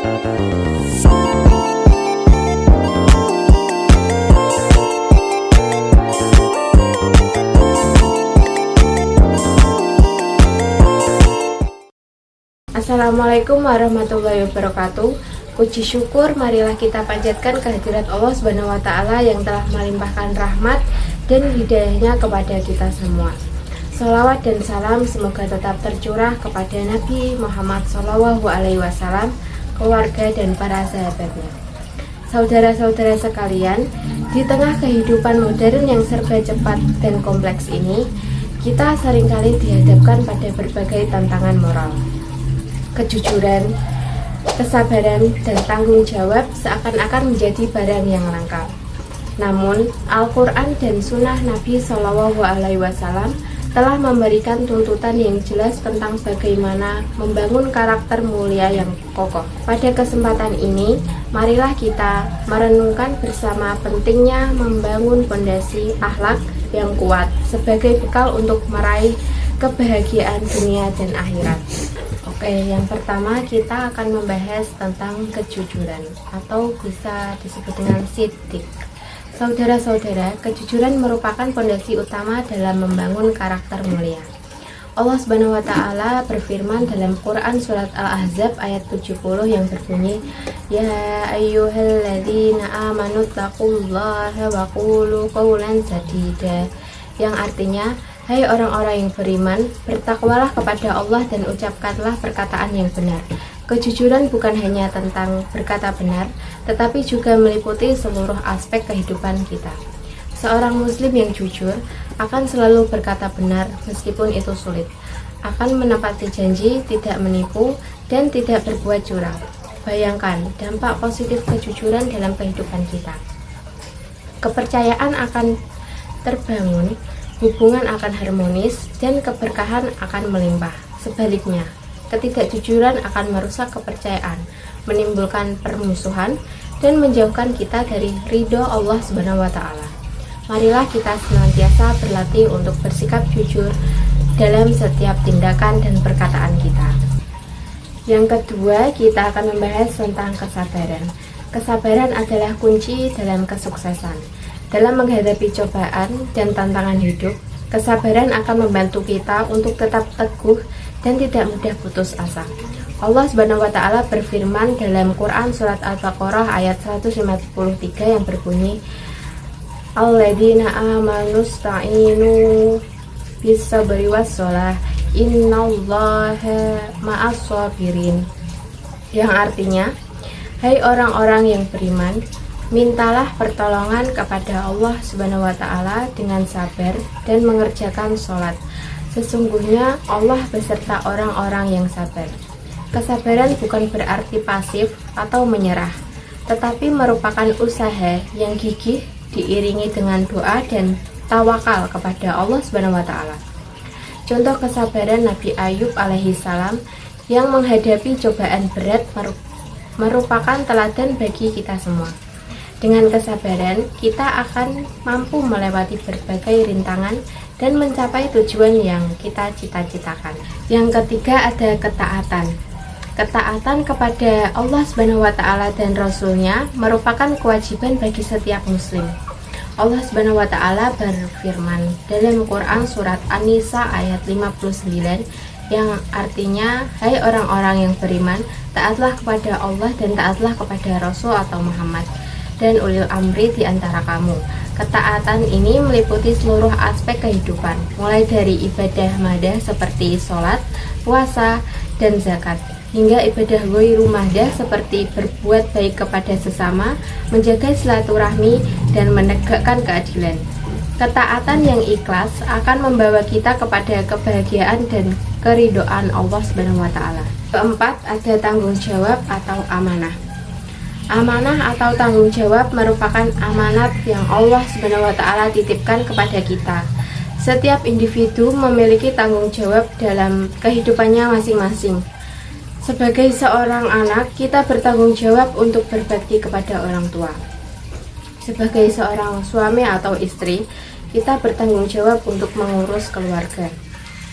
Assalamualaikum warahmatullahi wabarakatuh. Puji syukur marilah kita panjatkan kehadirat Allah Subhanahu wa taala yang telah melimpahkan rahmat dan hidayahnya kepada kita semua. Shalawat dan salam semoga tetap tercurah kepada Nabi Muhammad SAW, keluarga dan para sahabatnya. Saudara-saudara sekalian, di tengah kehidupan modern yang serba cepat dan kompleks ini, kita seringkali dihadapkan pada berbagai tantangan moral. Kejujuran, kesabaran, dan tanggung jawab seakan-akan menjadi barang yang langka. Namun, Al-Quran dan Sunnah Nabi SAW telah memberikan tuntutan yang jelas tentang bagaimana membangun karakter mulia yang kokoh. Pada kesempatan ini, marilah kita merenungkan bersama pentingnya membangun fondasi akhlak yang kuat sebagai bekal untuk meraih kebahagiaan dunia dan akhirat. Oke, yang pertama kita akan membahas tentang kejujuran atau bisa disebut dengan siddiq. Saudara-saudara, kejujuran merupakan fondasi utama dalam membangun karakter mulia. Allah Subhanahu wa taala berfirman dalam Quran surat Al-Ahzab ayat 70 yang berbunyi, "Ya ayyuhalladzina amanu taqullaha wa qulu qawlan sadida." Yang artinya, hai orang-orang yang beriman, bertakwalah kepada Allah dan ucapkanlah perkataan yang benar. Kejujuran bukan hanya tentang berkata benar, tetapi juga meliputi seluruh aspek kehidupan kita. Seorang muslim yang jujur akan selalu berkata benar meskipun itu sulit, akan menepati janji, tidak menipu, dan tidak berbuat curang. Bayangkan dampak positif kejujuran dalam kehidupan kita. Kepercayaan akan terbangun, hubungan akan harmonis, dan keberkahan akan melimpah. Sebaliknya, ketidakjujuran akan merusak kepercayaan, menimbulkan permusuhan, dan menjauhkan kita dari ridho Allah Subhanahu wa taala. Marilah kita senantiasa berlatih untuk bersikap jujur dalam setiap tindakan dan perkataan kita. Yang kedua, kita akan membahas tentang kesabaran. Kesabaran adalah kunci dalam kesuksesan. Dalam menghadapi cobaan dan tantangan hidup, kesabaran akan membantu kita untuk tetap teguh dan tidak mudah putus asa. Allah Subhanahu wa taala berfirman dalam Quran surat Al-Baqarah ayat 153 yang berbunyi, "Alladzina amanu sta'inu bis-sabri was-shalah, innallaha ma'as-shabirin." Yang artinya, hai orang-orang yang beriman, mintalah pertolongan kepada Allah Subhanahu wa taala dengan sabar dan mengerjakan sholat. Sesungguhnya Allah beserta orang-orang yang sabar. Kesabaran bukan berarti pasif atau menyerah, tetapi merupakan usaha yang gigih diiringi dengan doa dan tawakal kepada Allah Subhanahu wa taala. Contoh kesabaran Nabi Ayub alaihissalam yang menghadapi cobaan berat merupakan teladan bagi kita semua. Dengan kesabaran, kita akan mampu melewati berbagai rintangan dan mencapai tujuan yang kita cita-citakan. Yang ketiga ada ketaatan. Ketaatan kepada Allah Subhanahu wa taala dan Rasul-Nya merupakan kewajiban bagi setiap muslim. Allah Subhanahu wa taala berfirman dalam Quran surat An-Nisa ayat 59 yang artinya, hai orang-orang yang beriman, taatlah kepada Allah dan taatlah kepada Rasul atau Muhammad dan ulil amri di antara kamu. Ketaatan ini meliputi seluruh aspek kehidupan, mulai dari ibadah madah seperti sholat, puasa, dan zakat, hingga ibadah ghairu madah seperti berbuat baik kepada sesama, menjaga silaturahmi, dan menegakkan keadilan. Ketaatan yang ikhlas akan membawa kita kepada kebahagiaan dan keridhaan Allah Subhanahu wa taala. Keempat, ada tanggung jawab atau amanah. Amanah atau tanggung jawab merupakan amanat yang Allah Subhanahu wa taala titipkan kepada kita. Setiap individu memiliki tanggung jawab dalam kehidupannya masing-masing. Sebagai seorang anak, kita bertanggung jawab untuk berbakti kepada orang tua. Sebagai seorang suami atau istri, kita bertanggung jawab untuk mengurus keluarga.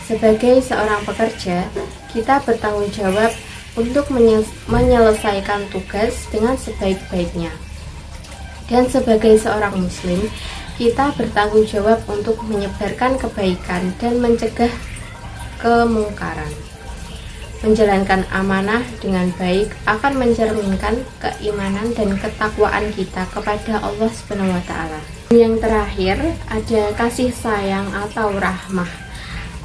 Sebagai seorang pekerja, kita bertanggung jawab untuk menyelesaikan tugas dengan sebaik-baiknya. Dan sebagai seorang muslim, kita bertanggung jawab untuk menyebarkan kebaikan dan mencegah kemungkaran. Menjalankan amanah dengan baik akan mencerminkan keimanan dan ketakwaan kita kepada Allah Subhanahu wa taala. Yang terakhir ada kasih sayang atau rahmah.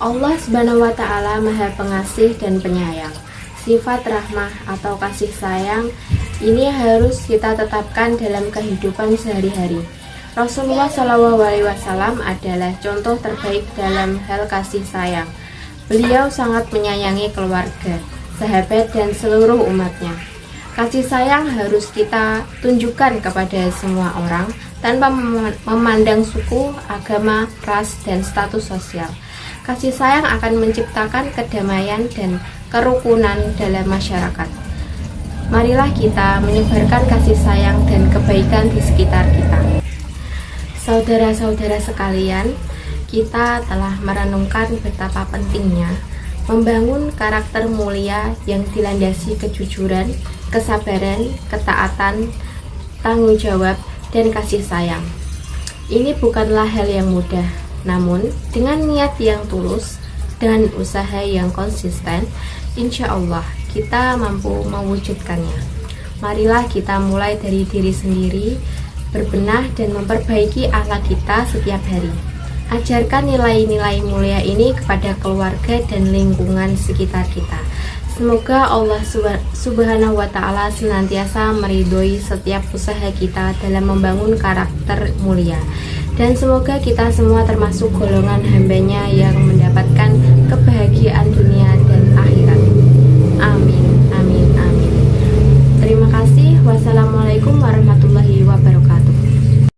Allah Subhanahu wa taala Maha Pengasih dan Penyayang. Sifat rahmah atau kasih sayang ini harus kita tetapkan dalam kehidupan sehari-hari. Rasulullah SAW adalah contoh terbaik dalam hal kasih sayang. Beliau sangat menyayangi keluarga, sahabat, dan seluruh umatnya. Kasih sayang harus kita tunjukkan kepada semua orang tanpa memandang suku, agama, ras, dan status sosial. Kasih sayang akan menciptakan kedamaian dan kerukunan dalam masyarakat. Marilah kita menyebarkan kasih sayang dan kebaikan di sekitar kita. Saudara-saudara sekalian, kita telah merenungkan betapa pentingnya membangun karakter mulia yang dilandasi kejujuran, kesabaran, ketaatan, tanggung jawab, dan kasih sayang. Ini bukanlah hal yang mudah, namun dengan niat yang tulus dan usaha yang konsisten, insya Allah kita mampu mewujudkannya. Marilah kita mulai dari diri sendiri, berbenah dan memperbaiki akhlak kita setiap hari. Ajarkan nilai-nilai mulia ini kepada keluarga dan lingkungan sekitar kita. Semoga Allah Subhanahu wa taala senantiasa meridhoi setiap usaha kita dalam membangun karakter mulia. Dan semoga kita semua termasuk golongan hamba-Nya yang mendapatkan kebahagiaan dunia dan akhirat. Amin, amin, amin. Terima kasih. Wassalamualaikum warahmatullahi wabarakatuh.